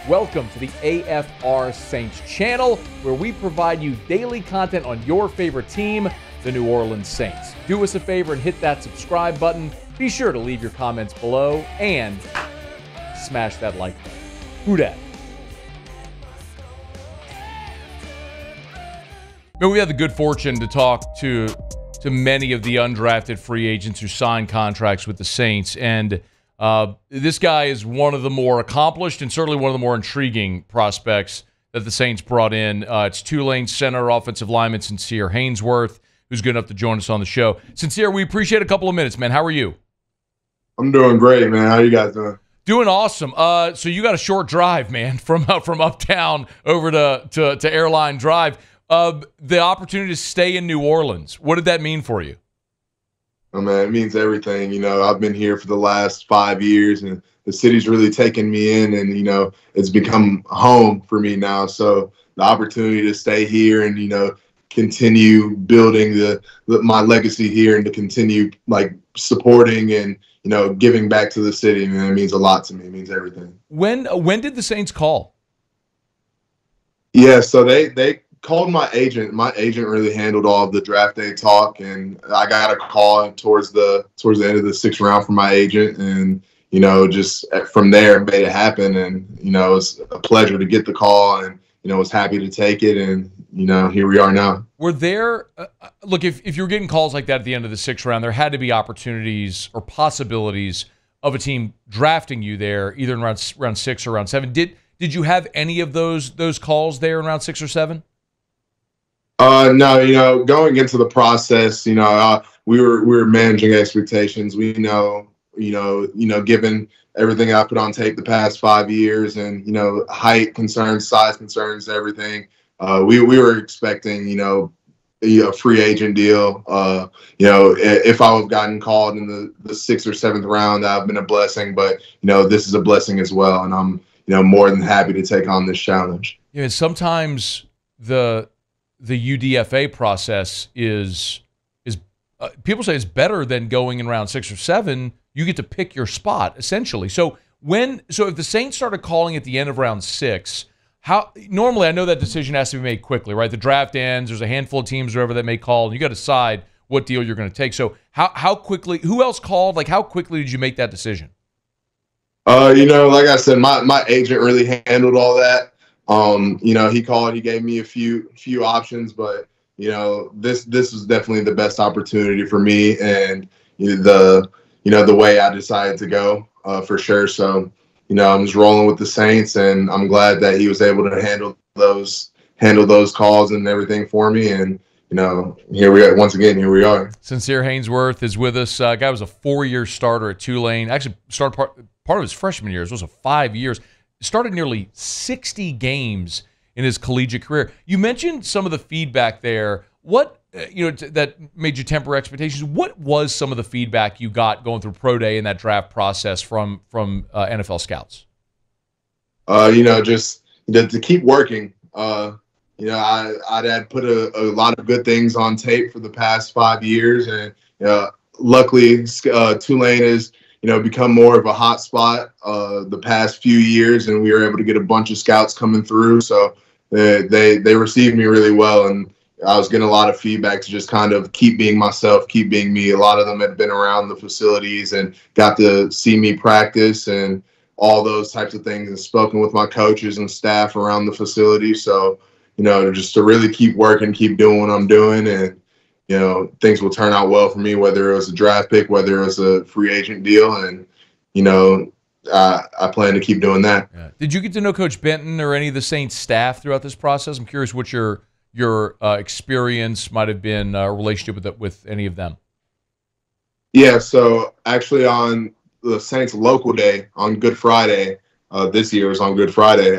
Welcome to the AFR Saints channel, where we provide you daily content on your favorite team, the New Orleans Saints. Do us a favor and hit that subscribe button. Be sure to leave your comments below and smash that like button. Who dat? We had the good fortune to talk to many of the undrafted free agents who signed contracts with the Saints, and this guy is one of the more accomplished and certainly one of the more intriguing prospects that the Saints brought in. It's Tulane center offensive lineman Sincere Haynesworth, who's good enough to join us on the show. Sincere, we appreciate a couple of minutes, man. How are you? I'm doing great, man. How you guys doing? Doing awesome. So you got a short drive, man, from uptown over to Airline Drive. The opportunity to stay in New Orleans, what did that mean for you? Oh, man, it means everything. You know, I've been here for the last 5 years, and the city's really taken me in, and, you know, it's become home for me now. So the opportunity to stay here and, you know, continue building my legacy here and to continue, like, supporting and, you know, giving back to the city, man, it means a lot to me. It means everything. When did the Saints call? Yeah, so they called my agent. My agent really handled all of the draft day talk, and I got a call towards the end of the sixth round from my agent, and, you know, just from there made it happen. And, you know, it was a pleasure to get the call, and, you know, was happy to take it, and, you know, here we are now. Were there look, if you were getting calls like that at the end of the sixth round, there had to be opportunities or possibilities of a team drafting you there, either in round 6 or round 7. Did you have any of those calls there in round 6 or 7? No, you know, going into the process, you know, we were managing expectations. We know, given everything I put on tape the past 5 years, and, you know, height concerns, size concerns, everything, we were expecting, you know, a free agent deal. You know, if I would have gotten called in the 6th or 7th round, that would have been a blessing. But, you know, this is a blessing as well, and I'm, you know, more than happy to take on this challenge. Yeah, sometimes the UDFA process is people say it's better than going in round 6 or 7. You get to pick your spot essentially. So if the Saints started calling at the end of round 6, normally I know that decision has to be made quickly, right? The draft ends. There's a handful of teams or whatever that may call, and you got to decide what deal you're going to take. So how quickly? Who else called? Like, how quickly did you make that decision? You know, like I said, my agent really handled all that. You know, he called, he gave me a few options, but, you know, this was definitely the best opportunity for me, and, you know, the way I decided to go, for sure. So, you know, I'm just rolling with the Saints, and I'm glad that he was able to handle those calls and everything for me. And, you know, here we are once again. Here we are. Sincere Haynesworth is with us. Guy was a 4-year starter at Tulane. Actually, started part of his freshman years. It was 5 years. Started nearly 60 games in his collegiate career. You mentioned some of the feedback there. What that made you temper expectations? What was some of the feedback you got going through pro day and that draft process from NFL scouts? You know, just to keep working. You know, I'd had put a lot of good things on tape for the past 5 years, and luckily Tulane is, you know, become more of a hot spot the past few years, and we were able to get a bunch of scouts coming through. So they received me really well, and I was getting a lot of feedback to just kind of keep being myself, keep being me. A lot of them had been around the facilities and got to see me practice and all those types of things, and spoken with my coaches and staff around the facility. So, you know, just to really keep working, keep doing what I'm doing, and, you know, things will turn out well for me, whether it was a draft pick, whether it was a free agent deal. And, you know, I plan to keep doing that. Yeah. Did you get to know Coach Benton or any of the Saints staff throughout this process? I'm curious what your experience might have been, relationship with any of them. Yeah, so actually on the Saints local day on Good Friday, this year was on Good Friday,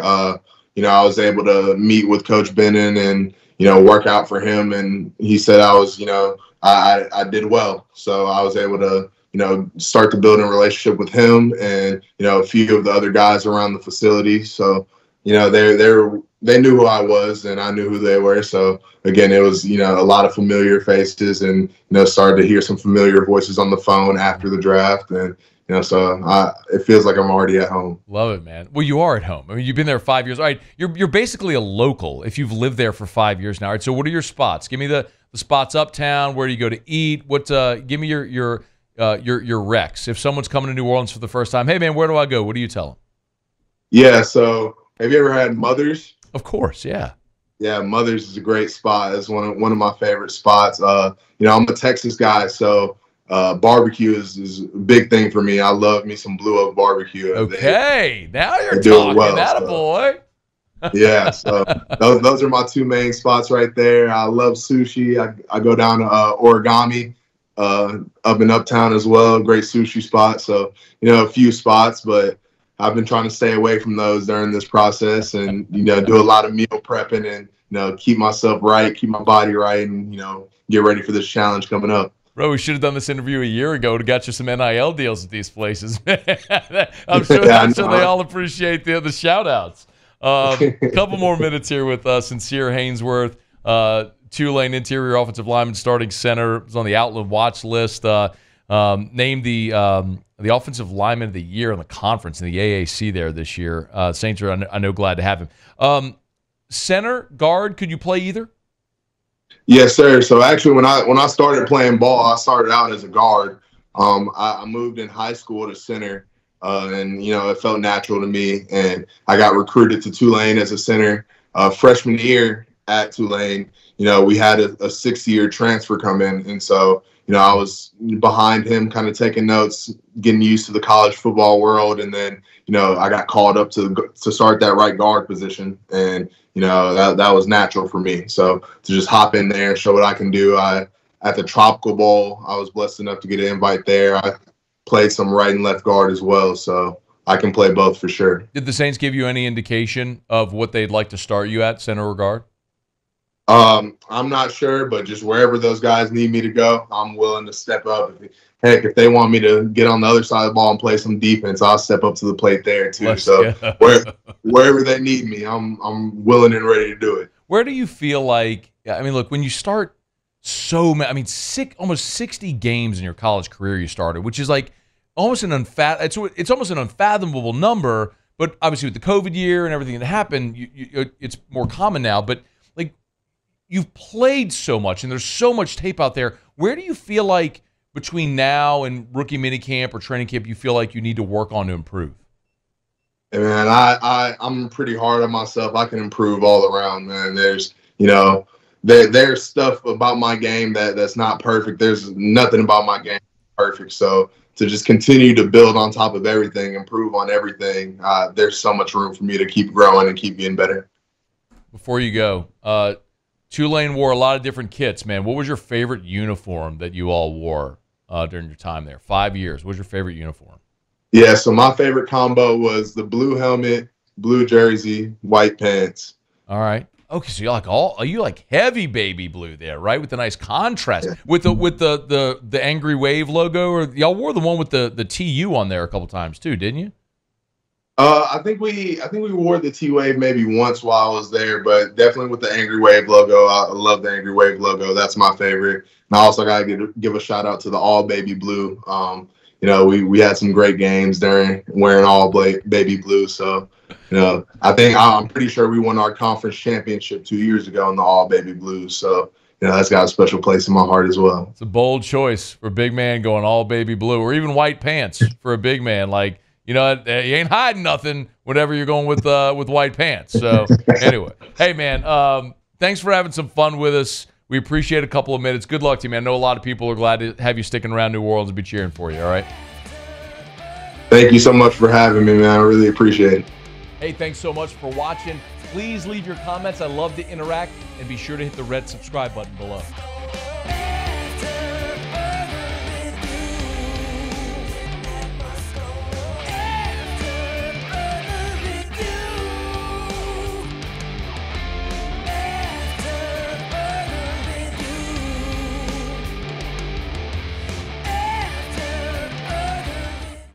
you know, I was able to meet with Coach Benton and, you know, work out for him. And he said I was, you know, I did well. So I was able to, you know, start to build a relationship with him and, you know, a few of the other guys around the facility. So, you know, they knew who I was, and I knew who they were. So again, it was, you know, a lot of familiar faces, and, you know, started to hear some familiar voices on the phone after the draft. And, So it feels like I'm already at home. Love it, man. Well, you are at home. I mean, you've been there 5 years. All right, you're basically a local if you've lived there for 5 years now. All right, so what are your spots? Give me the spots uptown. Where do you go to eat? Give me your recs. If someone's coming to New Orleans for the first time, hey man, where do I go? What do you tell them? Yeah. So have you ever had Mother's? Of course, yeah. Yeah, Mother's is a great spot. It's one of my favorite spots. I'm a Texas guy, so barbecue is a big thing for me. I love me some Blue Oak barbecue. Okay, now you're talking. Well, that a boy. Yeah, so those are my two main spots right there. I love sushi. I go down to Origami up in Uptown as well. Great sushi spot. So, a few spots, but I've been trying to stay away from those during this process and, do a lot of meal prepping and, keep myself right, keep my body right, and, get ready for this challenge coming up. Bro, we should have done this interview a year ago to got you some NIL deals at these places. I'm sure they all appreciate the shout-outs. Couple more minutes here with Sincere Haynesworth, Tulane interior offensive lineman, starting center, was on the Outland watch list. Named the offensive lineman of the year in the conference in the AAC there this year. Saints are, I know, glad to have him. Center, guard, could you play either? Yes, sir. So actually, when I started playing ball, I started out as a guard. I moved in high school to center. And, it felt natural to me. And I got recruited to Tulane as a center. Freshman year at Tulane, we had a 6-year transfer come in. And so, I was behind him kind of taking notes, getting used to the college football world. And then, I got called up to start that right guard position. And, that was natural for me. So to just hop in there and show what I can do. At the Tropical Bowl, I was blessed enough to get an invite there. I played some right and left guard as well, so I can play both for sure. Did the Saints give you any indication of what they'd like to start you at, center or guard? I'm not sure, but just wherever those guys need me to go, I'm willing to step up. Heck, if they want me to get on the other side of the ball and play some defense, I'll step up to the plate there too. Wherever they need me, I'm willing and ready to do it. Where do you feel like? I mean, look, when you start almost 60 games in your college career you started, which is like almost it's almost an unfathomable number. But obviously with the COVID year and everything that happened, it's more common now. But like you've played so much and there's so much tape out there. Where do you feel like between now and rookie minicamp or training camp you feel like you need to work on to improve? Hey man, I'm pretty hard on myself. I can improve all around, man. There's there's stuff about my game that's not perfect. There's nothing about my game perfect. So to just continue to build on top of everything, improve on everything, there's so much room for me to keep growing and keep getting better. Before you go, Tulane wore a lot of different kits, man. What was your favorite uniform that you all wore during your time there? 5 years. What was your favorite uniform? Yeah, so my favorite combo was the blue helmet, blue jersey, white pants. All right. Okay, so you're like heavy baby blue there, right? With the nice contrast, yeah. with the Angry Wave logo, or y'all wore the one with the TU on there a couple times too, didn't you? I think we wore the T-Wave maybe once while I was there, but definitely with the Angry Wave logo. I love the Angry Wave logo. That's my favorite. And I also gotta give a shout out to the all baby blue. We had some great games during wearing all baby blue. So, I'm pretty sure we won our conference championship 2 years ago in the all baby blue. So, that's got a special place in my heart as well. It's a bold choice for a big man going all baby blue, or even white pants for a big man. Like, you ain't hiding nothing whenever you're going with white pants. So anyway, hey man, thanks for having some fun with us. We appreciate a couple of minutes. Good luck to you, man. I know a lot of people are glad to have you sticking around New Orleans and be cheering for you, all right? Thank you so much for having me, man. I really appreciate it. Hey, thanks so much for watching. Please leave your comments. I love to interact, and be sure to hit the red subscribe button below.